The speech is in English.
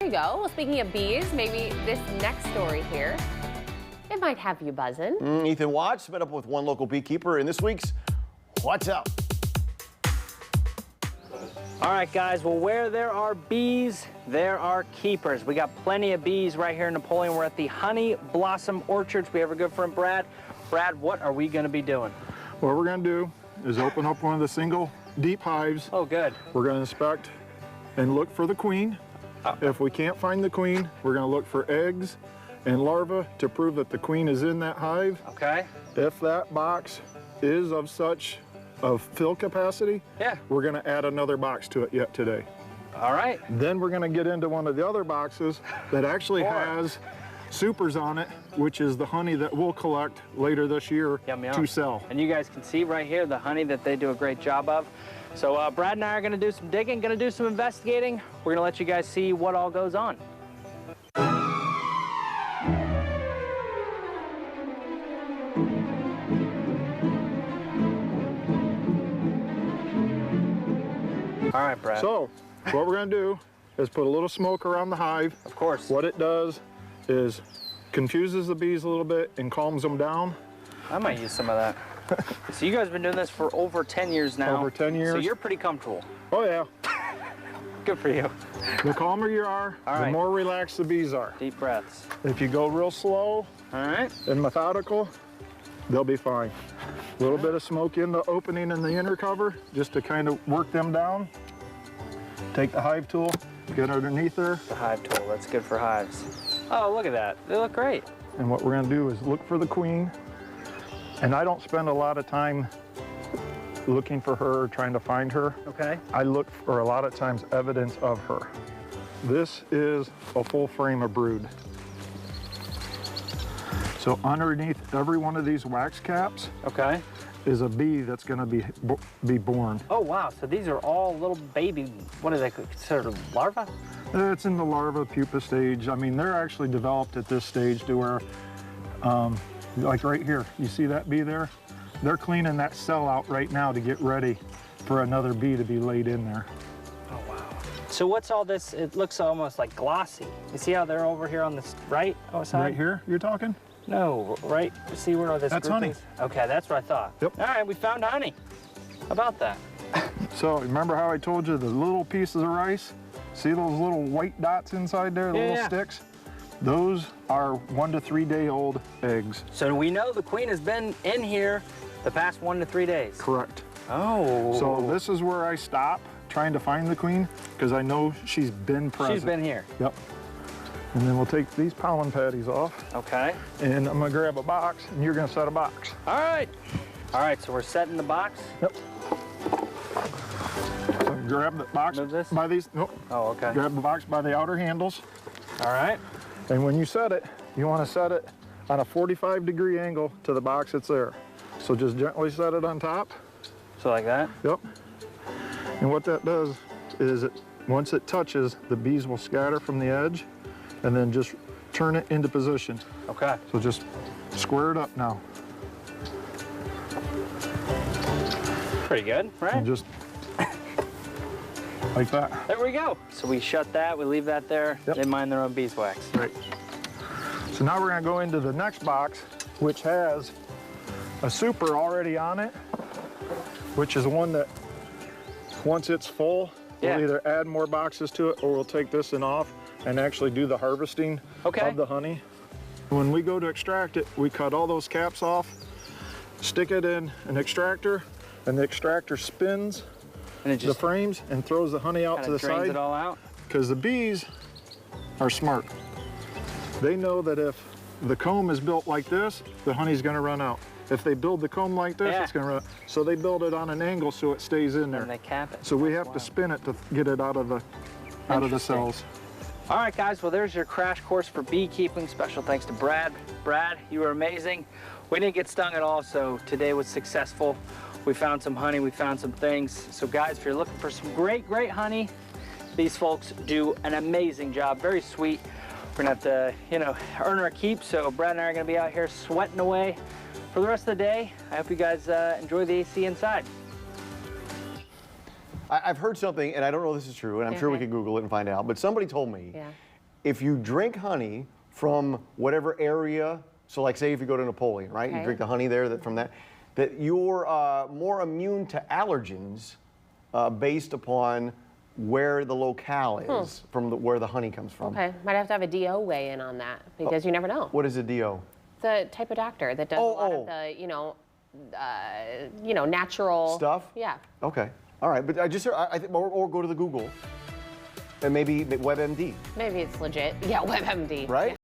There you go. Well, speaking of bees, maybe this next story here, it might have you buzzing. Ethan Watts met up with one local beekeeper in this week's What's Up? All right, guys, well, where there are bees, there are keepers. We got plenty of bees right here in Napoleon. We're at the Honey Blossom Orchards. We have our good friend Brad. Brad, what are we going to be doing? What we're going to do is open up one of the single deep hives. Oh, good. We're going to inspect and look for the queen. If we can't find the queen, we're going to look for eggs and larvae to prove that the queen is in that hive. Okay. If that box is of such of fill capacity, we're going to add another box to it yet today. All right. Then we're going to get into one of the other boxes that actually has supers on it, which is the honey that we'll collect later this year to sell. And you guys can see right here the honey that they do a great job of. So Brad and I are going to do some digging, going to do some investigating. We're going to let you guys see what all goes on. All right, Brad. So, what we're going to do is put a little smoke around the hive. Of course. What it does is confuses the bees a little bit and calms them down. I might use some of that. So you guys have been doing this for over 10 years now. Over 10 years. So you're pretty comfortable. Oh, yeah. Good for you. The calmer you are, the more relaxed the bees are. Deep breaths. If you go real slow and methodical, they'll be fine. A little bit of smoke in the opening in the inner cover just to kind of work them down. Take the hive tool, get underneath there. The hive tool, that's good for hives. Oh, look at that. They look great. And what we're going to do is look for the queen. And I don't spend a lot of time looking for her, trying to find her. Okay. I look for a lot of times evidence of her. This is a full frame of brood. So underneath every one of these wax caps is a bee that's going to be born. Oh, wow. So these are all little baby, what are they considered, larvae? It's in the larva pupa stage. I mean, they're actually developed at this stage to where, like right here, you see that bee there? They're cleaning that cell out right now to get ready for another bee to be laid in there. Oh, wow. So what's all this? It looks almost like glossy. You see how they're over here on this right side? Right here, you're talking? No, right, see where all this That's honey. Is? Okay, that's what I thought. Yep. All right, we found honey. How about that? So remember how I told you the little pieces of rice? See those little white dots inside there, the little sticks? Those are 1 to 3 day old eggs. So we know the queen has been in here the past 1 to 3 days. Correct. Oh. So this is where I stop trying to find the queen because I know she's been present. She's been here. Yep. And then we'll take these pollen patties off. Okay. And I'm gonna grab a box and you're gonna set a box. All right. All right, so we're setting the box. Yep. So grab the box by these. Nope. Oh, okay. Grab the box by the outer handles. All right. And when you set it, you want to set it on a 45-degree angle to the box that's there. So just gently set it on top. So like that? Yep. And what that does is once it touches, the bees will scatter from the edge and then just turn it into position. Okay. So just square it up now. Pretty good, right? And just like that. There we go. So we shut that, we leave that there. Yep. They mind their own beeswax. Right. So now we're gonna go into the next box, which has a super already on it, which is one that once it's full, we'll either add more boxes to it or we'll take this and off and actually do the harvesting of the honey. When we go to extract it, we cut all those caps off, stick it in an extractor, and the extractor spins the frames and throws the honey out to the drains side. It all out? Because the bees are smart. They know that if the comb is built like this, the honey's gonna run out. If they build the comb like this, it's gonna run out. So they build it on an angle so it stays in there. And they cap it. So we have to spin it to get it out of the cells. All right, guys, well, there's your crash course for beekeeping. Special thanks to Brad. Brad, you were amazing. We didn't get stung at all, so today was successful. We found some honey, we found some things. So guys, if you're looking for some great, great honey, these folks do an amazing job, very sweet. We're gonna have to, earn our keep, so Brad and I are gonna be out here sweating away for the rest of the day. I hope you guys enjoy the AC inside. I've heard something, and I don't know if this is true, and I'm sure we can Google it and find out, but somebody told me if you drink honey from whatever area, so like say if you go to Napoleon, right? Okay. You drink the honey there that you're more immune to allergens based upon where the locale is from where the honey comes from. Okay, might have to have a DO weigh in on that because you never know. What is a DO? The type of doctor that does a lot of the, natural Stuff? Yeah. Okay. All right, but I just I think or go to the Google and maybe WebMD. Maybe it's legit. Yeah, WebMD. Right?